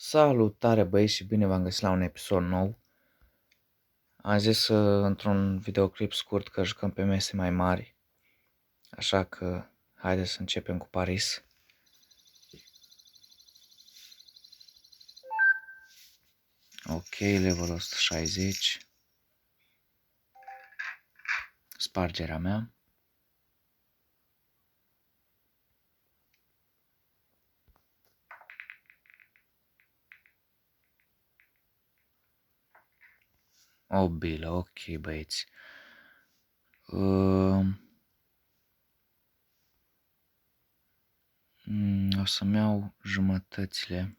Salutare băieți și bine v-am găsit la un episod nou. Am zis într-un videoclip scurt că jucăm pe mese mai mari, așa că haideți să începem cu Paris. Ok, level 160. Spargerea mea. O bilă, ok băieți. O să-mi iau jumătățile.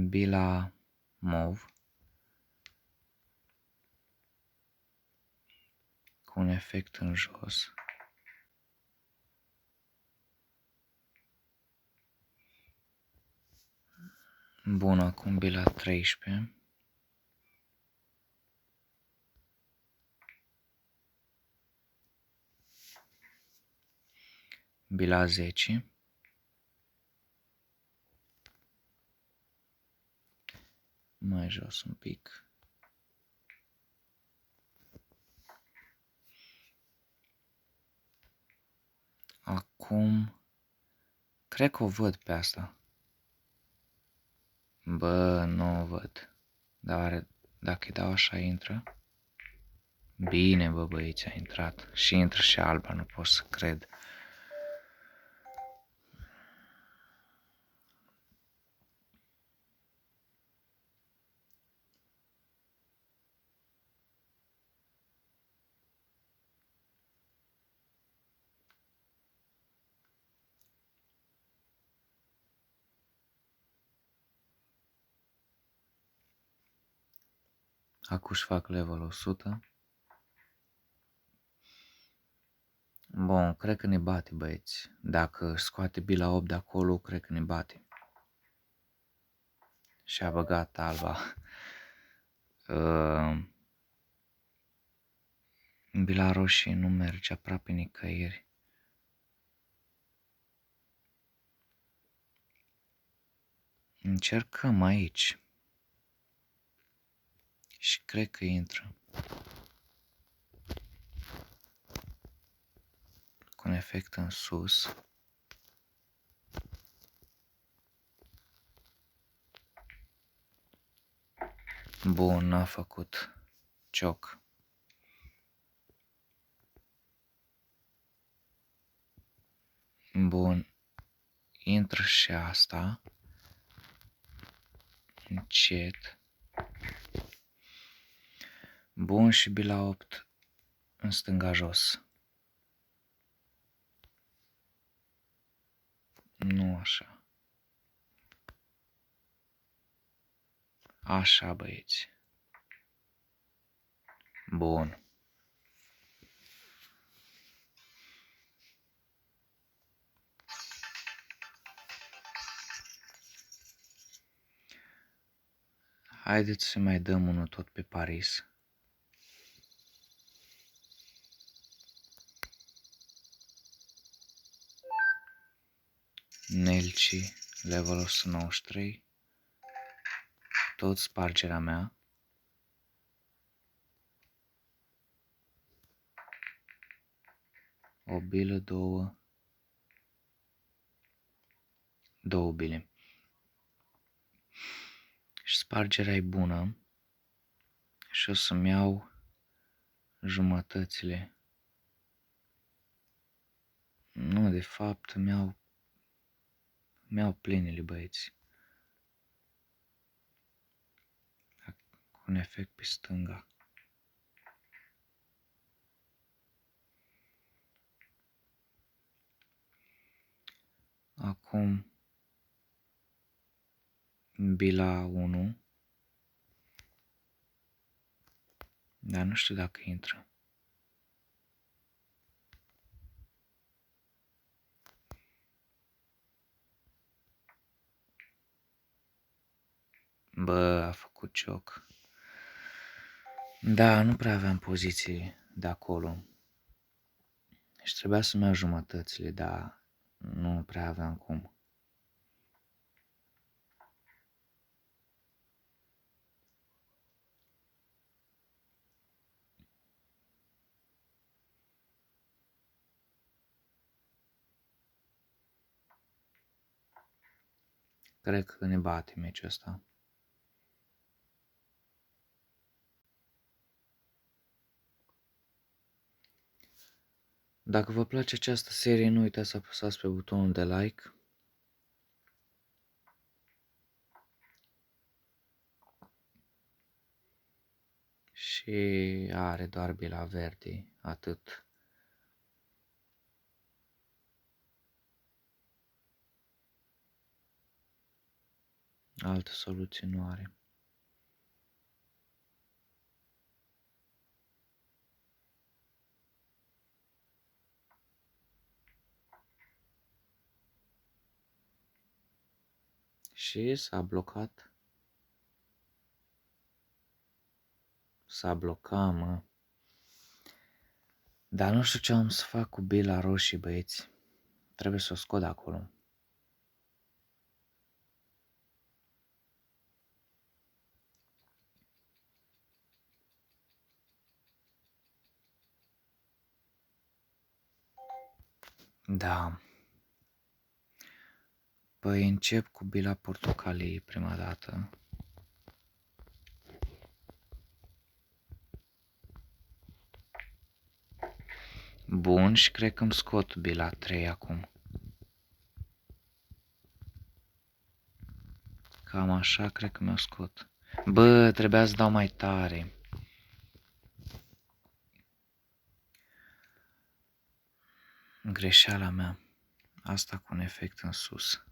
Bila mov. Cu un efect în jos. Bun, acum bila 13. Bila 10. Mai jos un pic. Acum, cred că o văd pe asta. Bă, nu o văd. Dar dacă îi dau așa, intră? Bine, bă, băieți, a intrat. Și intră și alba, nu pot să cred. Acum își fac level 100. Bun, cred că ne bate, băieți. Dacă scoate bila 8 de acolo, cred că ne bate. Și-a băgat alba. Bila roșie nu merge aproape nicăieri. Încercăm aici. Și cred că intră. Cu un efect în sus. Bun, n-a făcut cioc. Bun, intră și asta. Încet. Bun, și bila 8 în stânga jos. Nu așa. Așa, băieți. Bun. Haideți să mai dăm unul tot pe Paris. Nelci, level 193. Tot spargerea mea. O bilă, două bile. Și spargerea e bună. Și o să-mi iau jumătățile. Nu, de fapt, mi-au plinele, băieți. Cu un efect pe stânga. Acum bila 1. Dar nu știu dacă intră. Bă, a făcut cioc. Da, nu prea aveam poziții de acolo. Și trebuia să-mi iau jumătățile, dar nu prea aveam cum. Cred că ne bate meciul ăsta. Dacă vă place această serie, nu uitați să apăsați pe butonul de like. Și are doar Bila Verdi, atât. Alte soluții nu are. Și s-a blocat. S-a blocat, mă. Dar nu știu ce am să fac cu bila roșii, băieți. Trebuie să o scot de acolo. Da. Păi încep cu bila portocalii prima dată. Bun, și cred că îmi scot bila 3 acum. Cam așa cred că mi-o scot. Bă, trebuia să dau mai tare. Greșeala mea. Asta cu un efect în sus.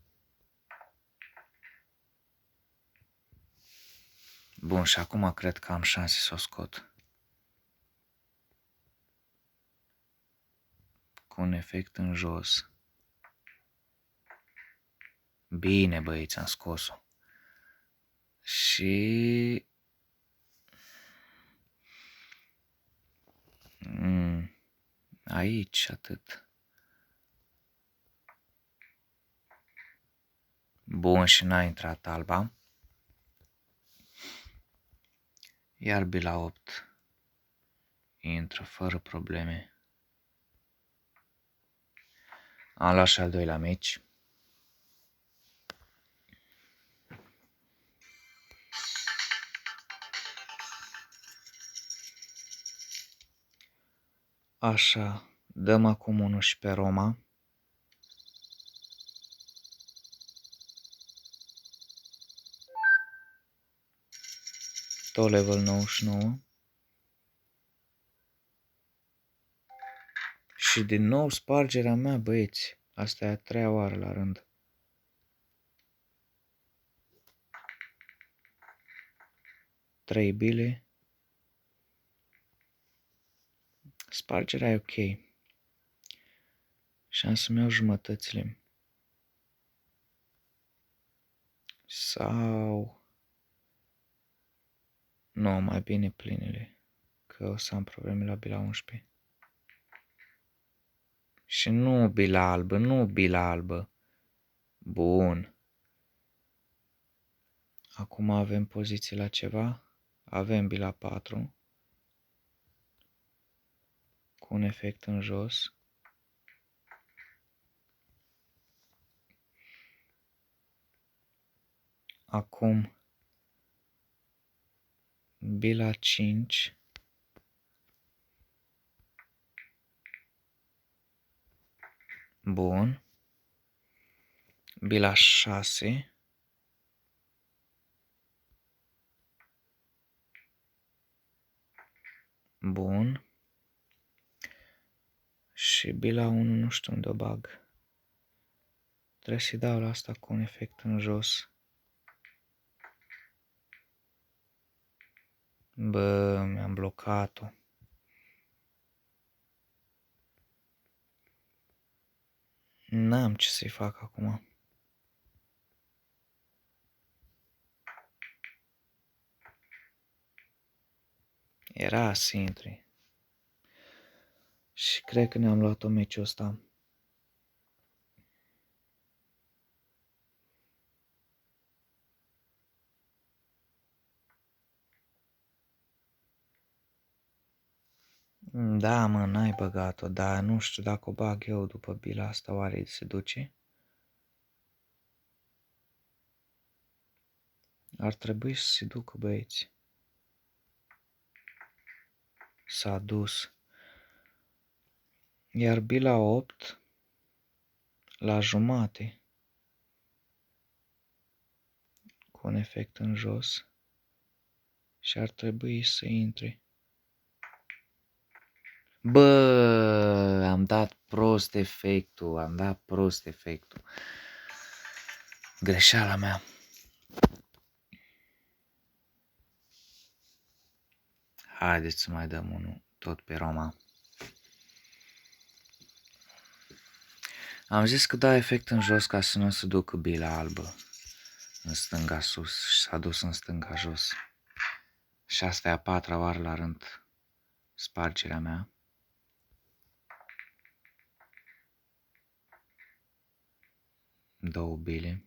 Bun, și acum cred că am șanse să o scot. Cu un efect în jos. Bine, băieți, am scos-o. Și... aici, atât. Bun, și n-a intrat alba. Iar bila 8 intră fără probleme. Am luat și al doilea meci. Așa, dăm acum unul și pe Roma. Tot level 99. Și din nou spargerea mea, băieți. Asta e a treia oară la rând. Trei bile. Spargerea e ok. Și am să-mi iau jumătățile. Sau... nu, mai bine plinele. Că o să am probleme la bila 11. Și nu bila albă, nu bila albă. Bun. Acum avem poziții la ceva. Avem bila 4. Cu un efect în jos. Acum bila 5. Bun. Bila 6. Bun. Și bila 1 nu știu unde o bag. Trebuie să-i dau la asta cu un efect în jos. Bă, mi-am blocat-o. N-am ce să-i fac acum. Era să intri. Și cred că ne-am luat-o meciul ăsta. Da, mă, n-ai băgat-o, dar nu știu dacă o bag eu după bila asta, oare se duce? Ar trebui să se ducă, băieți. S-a dus. Iar bila 8 la jumate cu un efect în jos și ar trebui să intre. Bă, am dat prost efectul, Greșeala mea. Haideți să mai dăm unul tot pe Roma. Am zis că dau efect în jos ca să nu se ducă bila albă în stânga sus și s-a dus în stânga jos. Și asta e a patra oară la rând spargerea mea. Două bile.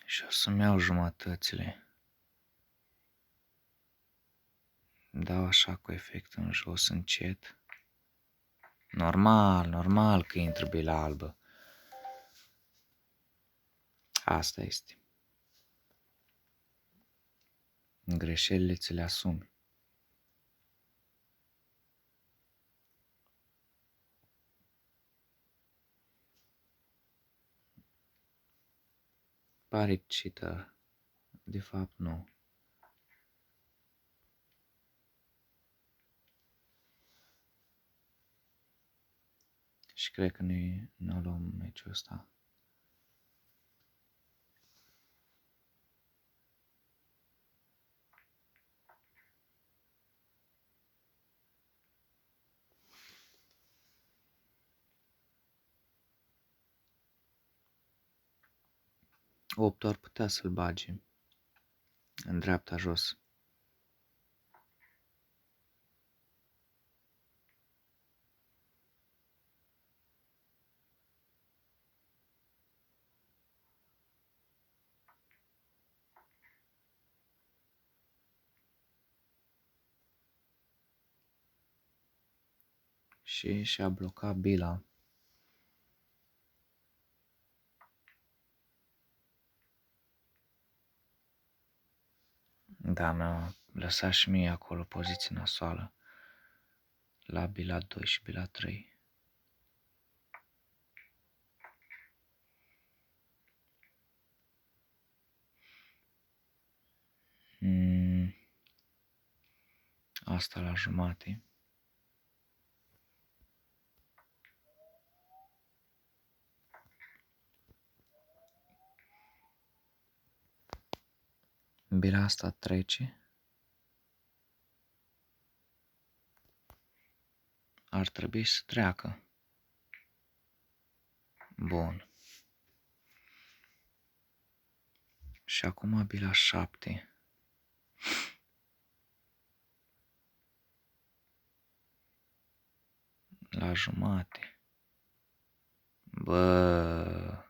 Și o să-mi iau jumătățile. Dau așa cu efect în jos încet. Normal că intră bila albă. Asta este. Greșelile ți le asumi. Pare cheater. De fapt, nu. Și cred că ne luăm meciul ăsta. Opt ar putea să-l bage în dreapta jos. Și și-a blocat bila. Da, mi-a lăsat și mie acolo poziție nasoală. La bila 2 și bila 3. Asta la jumate. Bila asta trece. Ar trebui să treacă. Bun. Și acum bila 7. La jumate. Bă,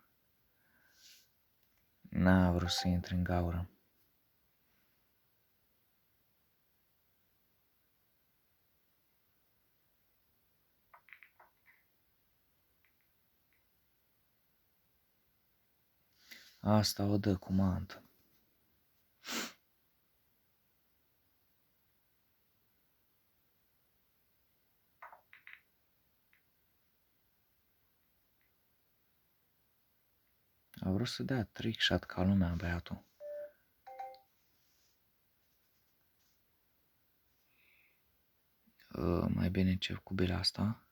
n-a vrut să intre în gaură. Asta o dă cu mantă. A vrut să dea trick shot ca lumea, băiatul. Mai bine încep cu bila asta.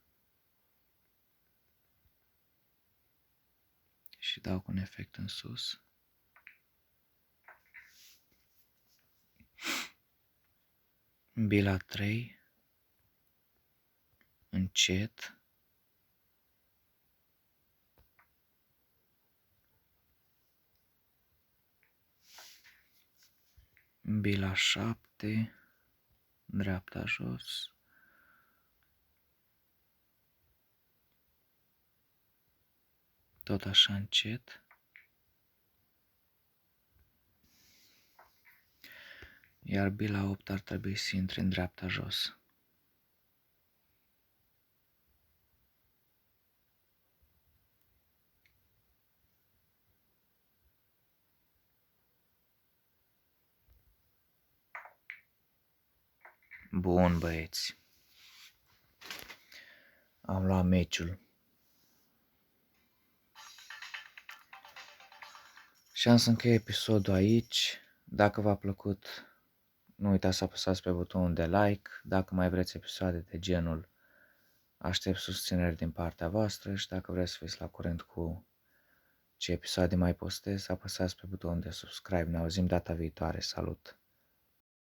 Și dau cu un efect în sus. Bila 3. Încet. bila 7, dreapta jos, tot așa încet, iar bila 8 ar trebui să intre în dreapta jos. Bun, băieți. Am luat meciul. Și am să închei episodul aici. Dacă v-a plăcut, nu uitați să apăsați pe butonul de like. Dacă mai vreți episoade de genul, aștept susținere din partea voastră și dacă vreți să fiți la curent cu ce episoade mai postez, apăsați pe butonul de subscribe. Ne auzim data viitoare. Salut!